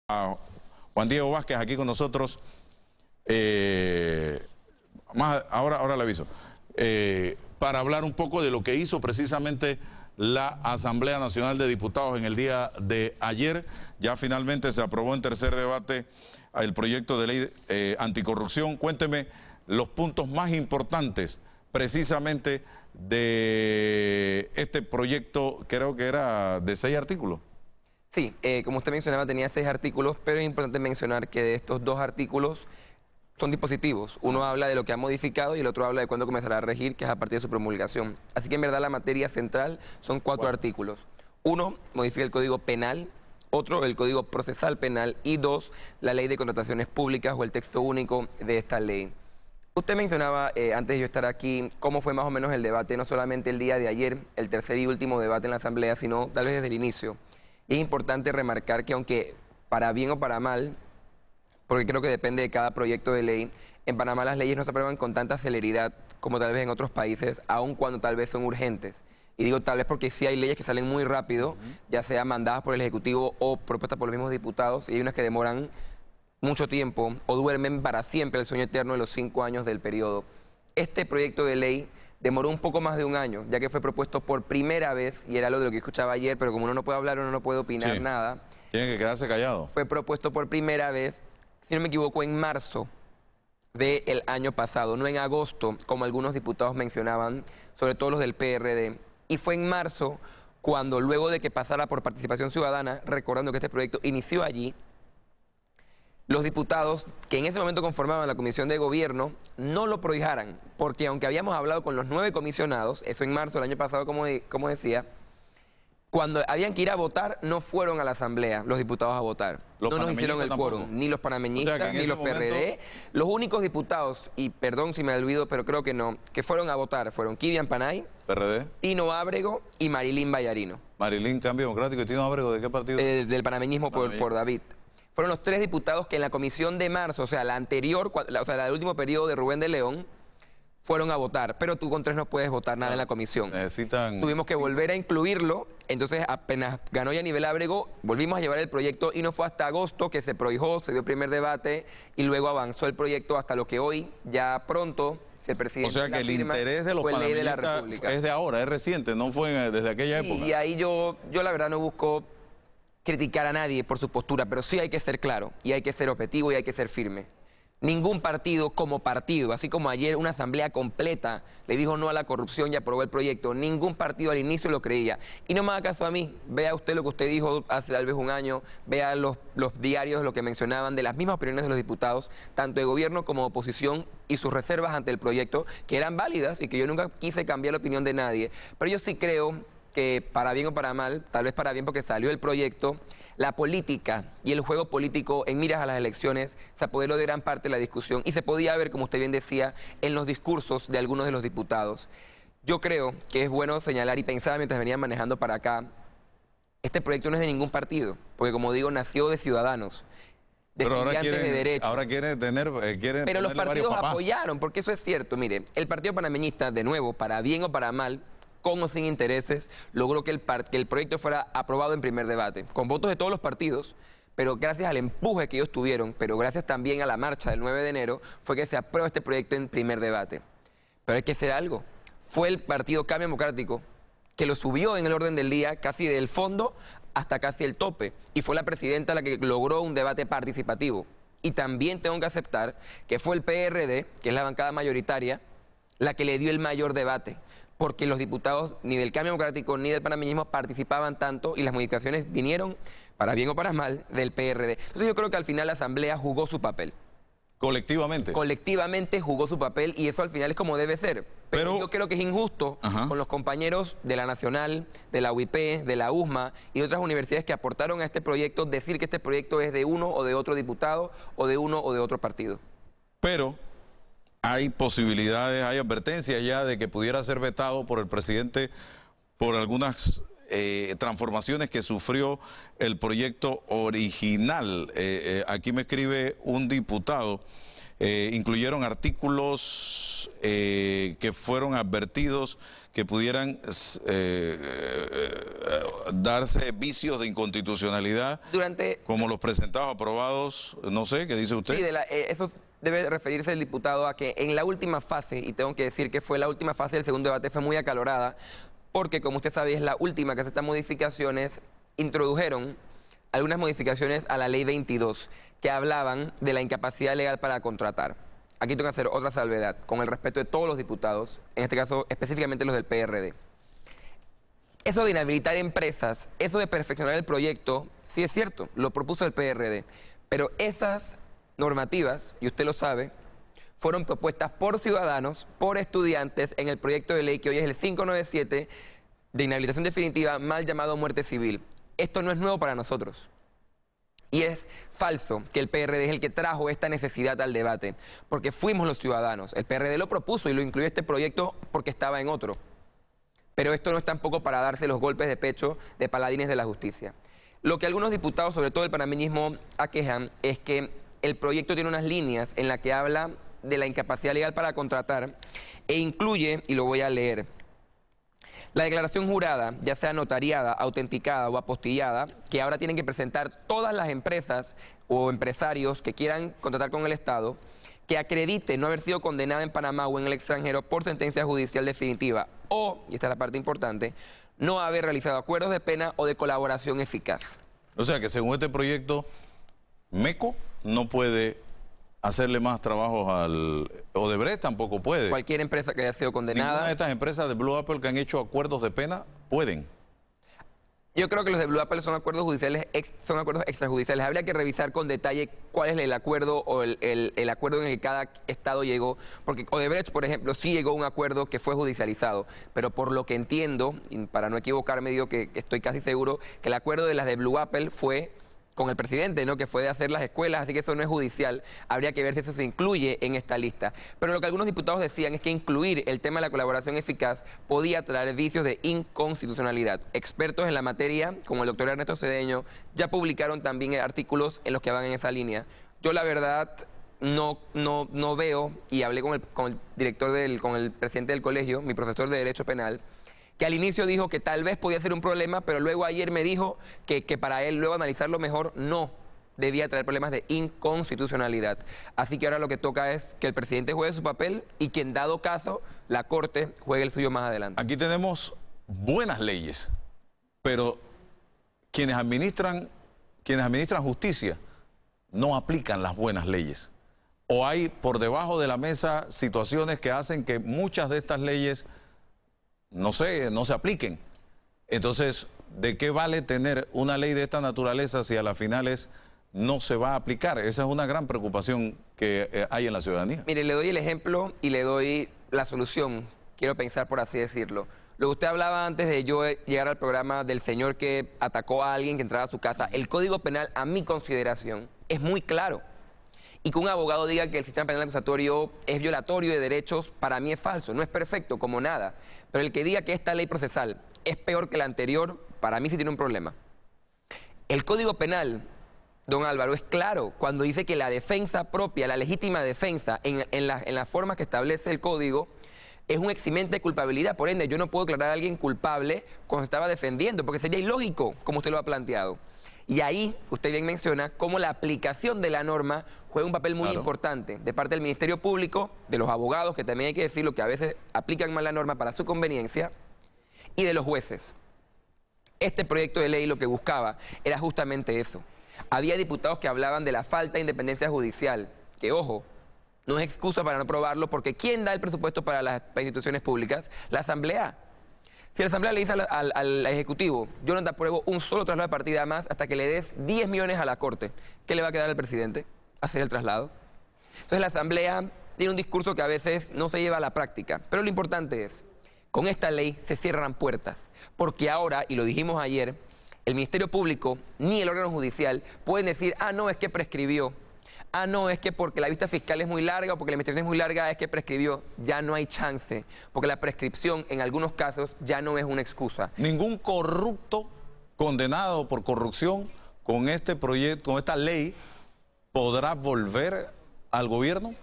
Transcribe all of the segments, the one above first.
a Juan Diego Vázquez aquí con nosotros. Ahora le aviso. Para hablar un poco de lo que hizo precisamente la Asamblea Nacional de Diputados en el día de ayer. Ya finalmente se aprobó en tercer debate el proyecto de ley anticorrupción. Cuénteme los puntos más importantes precisamente de este proyecto, creo que era de 6 artículos. Sí, como usted mencionaba, tenía 6 artículos, pero es importante mencionar que de estos 2 artículos son dispositivos. Uno habla de lo que ha modificado y el otro habla de cuándo comenzará a regir, que es a partir de su promulgación. Así que en verdad la materia central son 4 artículos. Uno, modifica el Código Penal. Otro, el Código Procesal Penal. Y 2, la Ley de Contrataciones Públicas o el texto único de esta ley. Usted mencionaba, antes de yo estar aquí, cómo fue más o menos el debate, no solamente el día de ayer, el tercer y último debate en la Asamblea, sino tal vez desde el inicio. Y es importante remarcar que aunque para bien o para mal, porque creo que depende de cada proyecto de ley, en Panamá las leyes no se aprueban con tanta celeridad como tal vez en otros países, aun cuando tal vez son urgentes. Y digo tal vez porque sí hay leyes que salen muy rápido, ya sea mandadas por el Ejecutivo o propuestas por los mismos diputados, y hay unas que demoran mucho tiempo o duermen para siempre el sueño eterno de los 5 años del periodo. Este proyecto de ley demoró un poco más de un año, ya que fue propuesto por primera vez, y era lo de lo que escuchaba ayer, pero como uno no puede hablar, uno no puede opinar nada. Tiene que quedarse callado. Fue propuesto por primera vez, si no me equivoco, en marzo del año pasado, no en agosto, como algunos diputados mencionaban, sobre todo los del PRD. Y fue en marzo cuando, luego de que pasara por participación ciudadana, recordando que este proyecto inició allí, los diputados que en ese momento conformaban la Comisión de Gobierno no lo prohijaran, porque aunque habíamos hablado con los 9 comisionados, eso en marzo del año pasado, como decía, cuando habían que ir a votar, no fueron a la Asamblea los diputados a votar. No nos hicieron el quórum, ni los panameñistas, ni los PRD. Los únicos diputados, y perdón si me olvido, pero creo que no, que fueron a votar fueron Kivian Panay, PRD, Tino Ábrego y Marilyn Vallarino. Marilyn, Cambio Democrático, y Tino Ábrego, ¿de qué partido? Del panameñismo por David. Fueron los 3 diputados que en la comisión de marzo, o sea, la anterior, o sea, la del último periodo de Rubén de León, fueron a votar. Pero tú con 3 no puedes votar nada en la comisión. Tuvimos que volver a incluirlo. Entonces, apenas ganó Yanivel Ábrego, volvimos a llevar el proyecto y no fue hasta agosto que se prohijó, se dio el primer debate y luego avanzó el proyecto hasta lo que hoy, ya pronto, el presidente. O sea que el interés de los panameñistas es de ahora, es reciente, no fue desde aquella época. Y ahí yo la verdad no busco criticar a nadie por su postura, pero sí hay que ser claro, y hay que ser objetivo y hay que ser firme. Ningún partido como partido, así como ayer una asamblea completa le dijo no a la corrupción y aprobó el proyecto, ningún partido al inicio lo creía. Y no me haga caso a mí, vea usted lo que usted dijo hace tal vez un año, vea los diarios, lo que mencionaban de las mismas opiniones de los diputados, tanto de gobierno como de oposición, y sus reservas ante el proyecto, que eran válidas y que yo nunca quise cambiar la opinión de nadie. Pero yo sí creo que para bien o para mal, tal vez para bien porque salió el proyecto, la política y el juego político en miras a las elecciones se apoderó de gran parte de la discusión y se podía ver, como usted bien decía, en los discursos de algunos de los diputados. Yo creo que es bueno señalar y pensar mientras venía manejando para acá, este proyecto no es de ningún partido, porque como digo, nació de ciudadanos. Pero ahora quieren tener... pero los partidos apoyaron, porque eso es cierto. Mire, el Partido Panameñista, de nuevo, para bien o para mal, con o sin intereses, logró que el proyecto fuera aprobado en primer debate, con votos de todos los partidos, pero gracias al empuje que ellos tuvieron, pero gracias también a la marcha del 9 de enero, fue que se aprueba este proyecto en primer debate. Pero hay que hacer algo. Fue el Partido Cambio Democrático que lo subió en el orden del día, casi del fondo hasta casi el tope, y fue la presidenta la que logró un debate participativo. Y también tengo que aceptar que fue el PRD, que es la bancada mayoritaria, la que le dio el mayor debate, porque los diputados ni del Cambio Democrático ni del panameñismo participaban tanto y las modificaciones vinieron, para bien o para mal, del PRD. Entonces yo creo que al final la Asamblea jugó su papel. ¿Colectivamente? Colectivamente jugó su papel y eso al final es como debe ser. Pero yo creo que es injusto con los compañeros de la Nacional, de la UIP, de la USMA y de otras universidades que aportaron a este proyecto, decir que este proyecto es de uno o de otro diputado o de uno o de otro partido. Pero hay posibilidades, hay advertencias ya de que pudiera ser vetado por el presidente por algunas transformaciones que sufrió el proyecto original. Aquí me escribe un diputado incluyeron artículos que fueron advertidos que pudieran darse vicios de inconstitucionalidad, como los presentados, aprobados, no sé, ¿qué dice usted? Sí, eso debe referirse el diputado a que en la última fase, y tengo que decir que fue la última fase del segundo debate, fue muy acalorada, porque como usted sabe es la última que hace estas modificaciones, introdujeron algunas modificaciones a la ley 22 que hablaban de la incapacidad legal para contratar. Aquí tengo que hacer otra salvedad, con el respeto de todos los diputados, en este caso específicamente los del PRD. Eso de inhabilitar empresas, eso de perfeccionar el proyecto, sí es cierto, lo propuso el PRD, pero esas normativas, y usted lo sabe, fueron propuestas por ciudadanos, por estudiantes, en el proyecto de ley que hoy es el 597 de inhabilitación definitiva, mal llamado muerte civil. Esto no es nuevo para nosotros. Y es falso que el PRD es el que trajo esta necesidad al debate, porque fuimos los ciudadanos. El PRD lo propuso y lo incluyó este proyecto porque estaba en otro. Pero esto no es tampoco para darse los golpes de pecho de paladines de la justicia. Lo que algunos diputados, sobre todo el panameñismo, aquejan es que el proyecto tiene unas líneas en las que habla de la incapacidad legal para contratar e incluye, y lo voy a leer, la declaración jurada, ya sea notariada, autenticada o apostillada, que ahora tienen que presentar todas las empresas o empresarios que quieran contratar con el Estado, que acredite no haber sido condenada en Panamá o en el extranjero por sentencia judicial definitiva o, y esta es la parte importante, no haber realizado acuerdos de pena o de colaboración eficaz. O sea que según este proyecto, MECO no puede hacerle más trabajos al Odebrecht, tampoco puede. Cualquier empresa que haya sido condenada. Ninguna de estas empresas de Blue Apple que han hecho acuerdos de pena pueden. Yo creo que los de Blue Apple son acuerdos judiciales, son acuerdos extrajudiciales. Habría que revisar con detalle cuál es el acuerdo o el acuerdo en el que cada estado llegó. Porque Odebrecht, por ejemplo, sí llegó a un acuerdo que fue judicializado. Pero por lo que entiendo, y para no equivocarme, digo que estoy casi seguro, que el acuerdo de las de Blue Apple fue con el presidente, ¿no? Que fue de hacer las escuelas, así que eso no es judicial. Habría que ver si eso se incluye en esta lista. Pero lo que algunos diputados decían es que incluir el tema de la colaboración eficaz podía traer vicios de inconstitucionalidad. Expertos en la materia, como el doctor Ernesto Cedeño, ya publicaron también artículos en los que van en esa línea. Yo la verdad no veo, y hablé con el director con el presidente del colegio, mi profesor de Derecho Penal, que al inicio dijo que tal vez podía ser un problema, pero luego ayer me dijo que para él, luego analizarlo mejor, no debía traer problemas de inconstitucionalidad. Así que ahora lo que toca es que el presidente juegue su papel y que en dado caso la Corte juegue el suyo más adelante. Aquí tenemos buenas leyes, pero quienes administran justicia no aplican las buenas leyes. O hay por debajo de la mesa situaciones que hacen que muchas de estas leyes no se apliquen. Entonces, ¿de qué vale tener una ley de esta naturaleza si a las finales no se va a aplicar? Esa es una gran preocupación que hay en la ciudadanía. Mire, le doy el ejemplo y le doy la solución, quiero pensar por así decirlo. Lo que usted hablaba antes de yo llegar al programa del señor que atacó a alguien que entraba a su casa, el Código Penal, a mi consideración, es muy claro. Y que un abogado diga que el sistema penal acusatorio es violatorio de derechos, para mí es falso, no es perfecto, como nada. Pero el que diga que esta ley procesal es peor que la anterior, para mí sí tiene un problema. El Código Penal, don Álvaro, es claro cuando dice que la defensa propia, la legítima defensa, en las formas que establece el Código, es un eximente de culpabilidad. Por ende, yo no puedo declarar a alguien culpable cuando se estaba defendiendo, porque sería ilógico, como usted lo ha planteado. Y ahí, usted bien menciona, cómo la aplicación de la norma juega un papel muy importante de parte del Ministerio Público, de los abogados, que también hay que decirlo, que a veces aplican mal la norma para su conveniencia, y de los jueces. Este proyecto de ley lo que buscaba era justamente eso. Había diputados que hablaban de la falta de independencia judicial, que, ojo, no es excusa para no aprobarlo, porque ¿quién da el presupuesto para las instituciones públicas? La Asamblea. Si la Asamblea le dice al Ejecutivo, yo no te apruebo un solo traslado de partida más hasta que le des 10 millones a la Corte, ¿qué le va a quedar al presidente? Hacer el traslado. Entonces la Asamblea tiene un discurso que a veces no se lleva a la práctica, pero lo importante es, con esta ley se cierran puertas, porque ahora, y lo dijimos ayer, el Ministerio Público ni el órgano judicial pueden decir, ah, no, es que prescribió. Ah, no, es que porque la vista fiscal es muy larga o porque la investigación es muy larga es que prescribió. Ya no hay chance, porque la prescripción en algunos casos ya no es una excusa. Ningún corrupto condenado por corrupción con este proyecto, con esta ley, podrá volver al gobierno.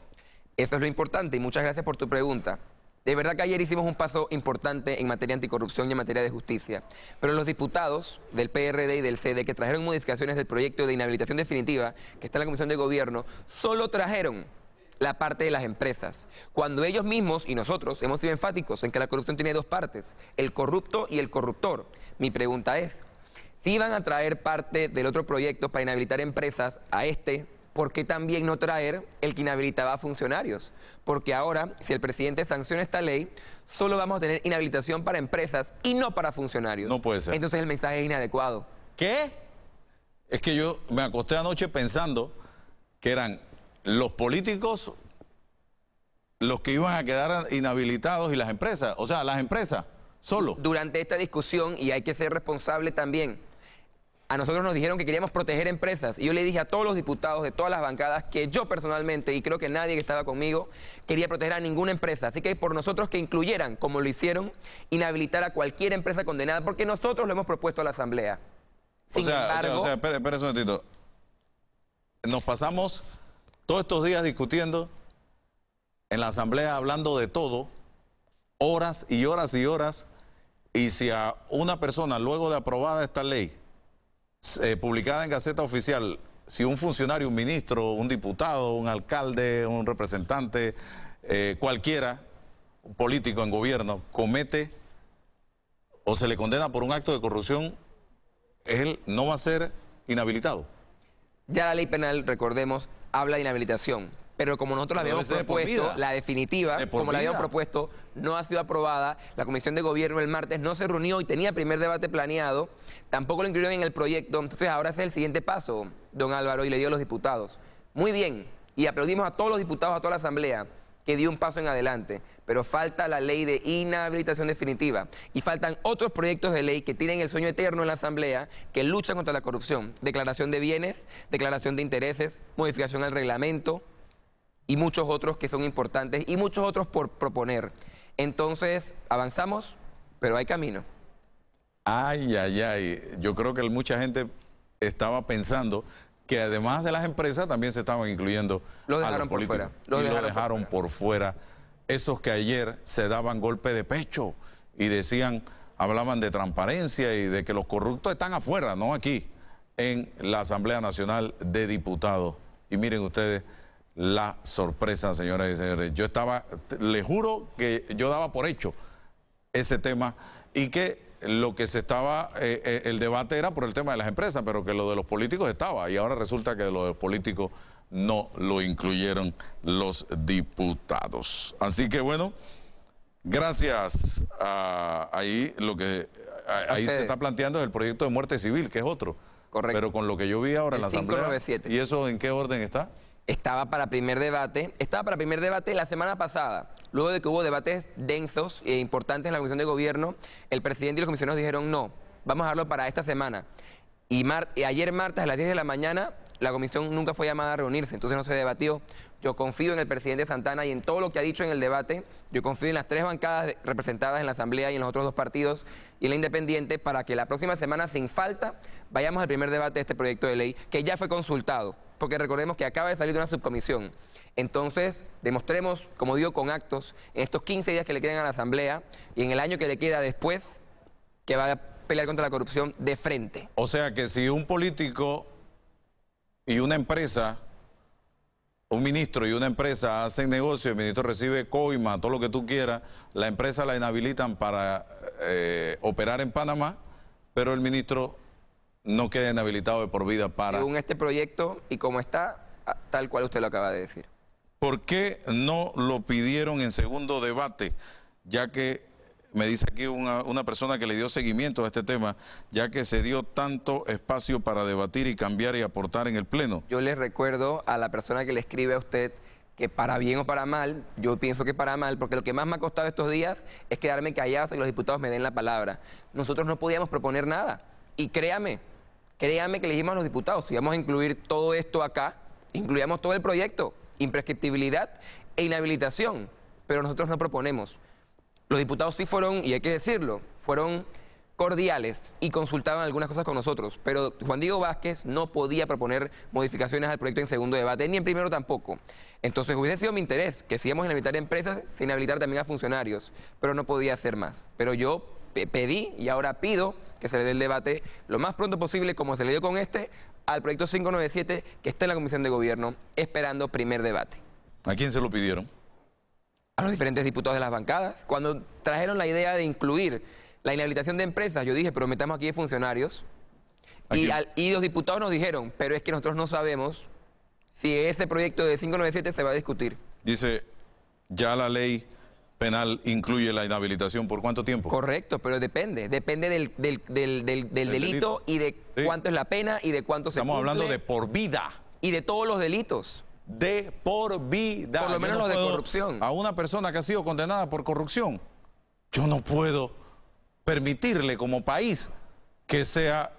Eso es lo importante y muchas gracias por tu pregunta. De verdad que ayer hicimos un paso importante en materia anticorrupción y en materia de justicia. Pero los diputados del PRD y del CD que trajeron modificaciones del proyecto de inhabilitación definitiva, que está en la Comisión de Gobierno, solo trajeron la parte de las empresas. Cuando ellos mismos y nosotros hemos sido enfáticos en que la corrupción tiene dos partes, el corrupto y el corruptor. Mi pregunta es, si iban a traer parte del otro proyecto para inhabilitar empresas a este, ¿por qué también no traer el que inhabilitaba a funcionarios? Porque ahora, si el presidente sanciona esta ley, solo vamos a tener inhabilitación para empresas y no para funcionarios. No puede ser. Entonces el mensaje es inadecuado. ¿Qué? Es que yo me acosté anoche pensando que eran los políticos los que iban a quedar inhabilitados y las empresas. O sea, las empresas, solo. Durante esta discusión, y hay que ser responsable también, a nosotros nos dijeron que queríamos proteger empresas y yo le dije a todos los diputados de todas las bancadas que yo personalmente, y creo que nadie que estaba conmigo, quería proteger a ninguna empresa. Así que por nosotros que incluyeran, como lo hicieron, inhabilitar a cualquier empresa condenada, porque nosotros lo hemos propuesto a la Asamblea. Sin embargo, espera un momentito. Nos pasamos todos estos días discutiendo en la Asamblea, hablando de todo, horas y horas y horas, y si a una persona, luego de aprobada esta ley, publicada en Gaceta Oficial, si un funcionario, un ministro, un diputado, un alcalde, un representante, cualquiera, un político en gobierno, comete o se le condena por un acto de corrupción, él no va a ser inhabilitado. Ya la ley penal, recordemos, habla de inhabilitación. Pero como nosotros la habíamos propuesto, la definitiva, como la habíamos propuesto, no ha sido aprobada. La Comisión de Gobierno el martes no se reunió y tenía primer debate planeado. Tampoco lo incluyeron en el proyecto. Entonces ahora ese es el siguiente paso, don Álvaro, y le dio a los diputados. Muy bien. Y aplaudimos a todos los diputados, a toda la Asamblea, que dio un paso en adelante. Pero falta la ley de inhabilitación definitiva. Y faltan otros proyectos de ley que tienen el sueño eterno en la Asamblea, que luchan contra la corrupción. Declaración de bienes, declaración de intereses, modificación al reglamento, y muchos otros que son importantes y muchos otros por proponer. Entonces, avanzamos, pero hay camino. Ay, ay, ay. Yo creo que mucha gente estaba pensando que además de las empresas también se estaban incluyendo a los políticos. Lo dejaron por fuera. Esos que ayer se daban golpe de pecho y decían, hablaban de transparencia y de que los corruptos están afuera, no aquí, en la Asamblea Nacional de Diputados. Y miren ustedes la sorpresa, señoras y señores. Yo estaba, les juro que yo daba por hecho ese tema y que lo que se estaba, el debate era por el tema de las empresas, pero que lo de los políticos estaba, y ahora resulta que lo de los políticos no lo incluyeron los diputados. Así que bueno, gracias a ahí lo que ahí se está planteando es el proyecto de muerte civil, que es otro. Correcto. Pero con lo que yo vi ahora en la Asamblea. 597. ¿Y eso en qué orden está? Estaba para primer debate la semana pasada. Luego de que hubo debates densos e importantes en la Comisión de Gobierno, el presidente y los comisionados dijeron no, vamos a dejarlo para esta semana. Y ayer martes a las 10 de la mañana, la comisión nunca fue llamada a reunirse, entonces no se debatió. Yo confío en el presidente Santana y en todo lo que ha dicho en el debate. Yo confío en las 3 bancadas representadas en la Asamblea y en los otros 2 partidos y en la Independiente para que la próxima semana, sin falta, vayamos al primer debate de este proyecto de ley, que ya fue consultado, porque recordemos que acaba de salir de una subcomisión. Entonces, demostremos, como digo, con actos, en estos 15 días que le quedan a la Asamblea y en el año que le queda después, que va a pelear contra la corrupción de frente. O sea que si un político y una empresa, un ministro y una empresa hacen negocio, el ministro recibe coima, todo lo que tú quieras, la empresa la inhabilitan para operar en Panamá, pero el ministro no queda inhabilitado de por vida para... Según este proyecto y como está, tal cual usted lo acaba de decir. ¿Por qué no lo pidieron en segundo debate? Ya que, me dice aquí una persona que le dio seguimiento a este tema, ya que se dio tanto espacio para debatir y cambiar y aportar en el Pleno. Yo les recuerdo a la persona que le escribe a usted que para bien o para mal, yo pienso que para mal, porque lo que más me ha costado estos días es quedarme callado hasta que los diputados me den la palabra. Nosotros no podíamos proponer nada. Y créame que le dijimos a los diputados, si vamos a incluir todo esto acá, incluyamos todo el proyecto, imprescriptibilidad e inhabilitación, pero nosotros no proponemos. Los diputados sí fueron, y hay que decirlo, fueron cordiales y consultaban algunas cosas con nosotros, pero Juan Diego Vázquez no podía proponer modificaciones al proyecto en segundo debate, ni en primero tampoco. Entonces hubiese sido mi interés que si íbamos a inhabilitar empresas, se inhabilitar también a funcionarios, pero no podía hacer más. Pero yo pedí y ahora pido que se le dé el debate lo más pronto posible, como se le dio con este, al proyecto 597 que está en la Comisión de Gobierno esperando primer debate. ¿A quién se lo pidieron? A los diferentes diputados de las bancadas. Cuando trajeron la idea de incluir la inhabilitación de empresas, yo dije, pero metamos aquí de funcionarios. Y los diputados nos dijeron, pero es que nosotros no sabemos si ese proyecto de 597 se va a discutir. Dice, ya la ley penal incluye la inhabilitación. ¿Por cuánto tiempo? Correcto, pero depende del delito y de cuánto es la pena y de cuánto se cumple. Estamos hablando de por vida. Y de todos los delitos. De por vida. Por lo menos los de corrupción. A una persona que ha sido condenada por corrupción, yo no puedo permitirle como país que sea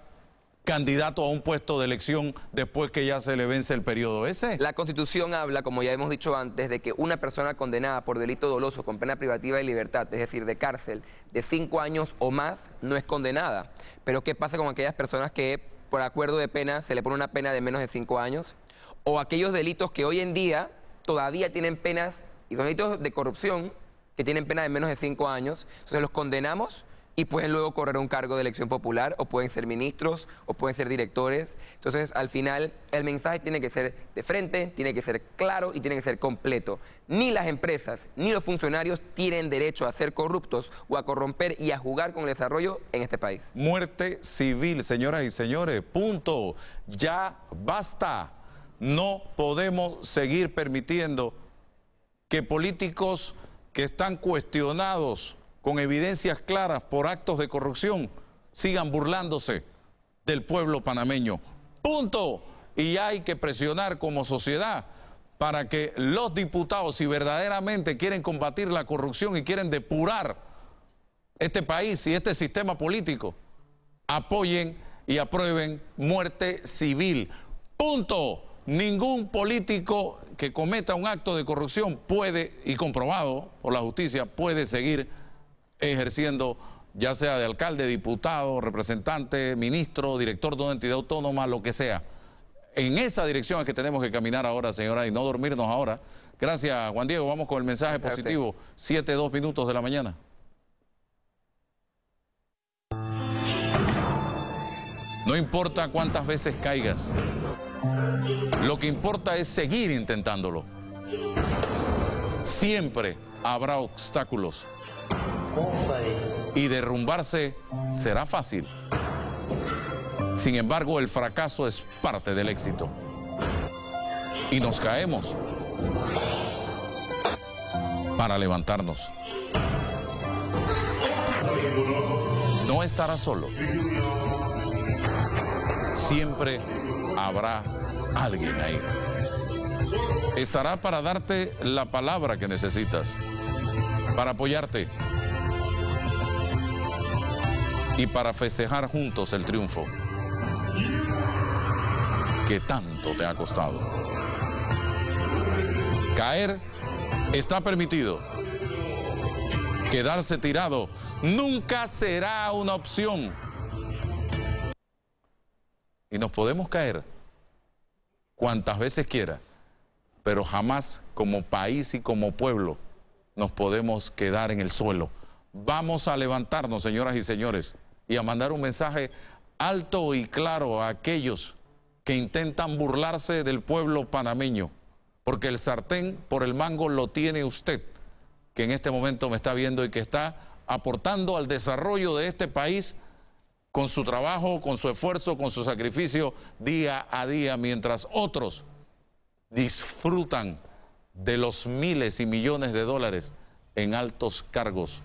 candidato a un puesto de elección después que ya se le vence el periodo ese. La Constitución habla, como ya hemos dicho antes, de que una persona condenada por delito doloso con pena privativa de libertad, es decir, de cárcel, de 5 años o más, no es condenada. Pero ¿qué pasa con aquellas personas que por acuerdo de pena se le pone una pena de menos de 5 años? O aquellos delitos que hoy en día todavía tienen penas, y son delitos de corrupción, que tienen pena de menos de 5 años, entonces los condenamos y pueden luego correr un cargo de elección popular, o pueden ser ministros, o pueden ser directores. Entonces, al final, el mensaje tiene que ser de frente, tiene que ser claro y tiene que ser completo. Ni las empresas, ni los funcionarios tienen derecho a ser corruptos o a corromper y a jugar con el desarrollo en este país. Muerte civil, señoras y señores, punto. Ya basta. No podemos seguir permitiendo que políticos que están cuestionados con evidencias claras por actos de corrupción, sigan burlándose del pueblo panameño. Punto. Y hay que presionar como sociedad para que los diputados, si verdaderamente quieren combatir la corrupción y quieren depurar este país y este sistema político, apoyen y aprueben muerte civil. Punto. Ningún político que cometa un acto de corrupción puede, y comprobado por la justicia, puede seguir ejerciendo, ya sea de alcalde, diputado, representante, ministro, director de una entidad autónoma, lo que sea. En esa dirección es que tenemos que caminar ahora, señora, y no dormirnos ahora. Gracias, Juan Diego. Vamos con el mensaje positivo. 7:02 minutos de la mañana. No importa cuántas veces caigas, lo que importa es seguir intentándolo. Siempre habrá obstáculos. Y derrumbarse será fácil. Sin embargo, el fracaso es parte del éxito. Y nos caemos para levantarnos. No estarás solo. Siempre habrá alguien ahí. Estará para darte la palabra que necesitas, para apoyarte y para festejar juntos el triunfo que tanto te ha costado. Caer está permitido. Quedarse tirado nunca será una opción. Y nos podemos caer cuantas veces quiera, pero jamás como país y como pueblo nos podemos quedar en el suelo. Vamos a levantarnos, señoras y señores, y a mandar un mensaje alto y claro a aquellos que intentan burlarse del pueblo panameño, porque el sartén por el mango lo tiene usted, que en este momento me está viendo y que está aportando al desarrollo de este país con su trabajo, con su esfuerzo, con su sacrificio día a día, mientras otros disfrutan de los miles y millones de dólares en altos cargos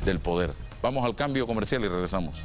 del poder. Vamos al cambio comercial y regresamos.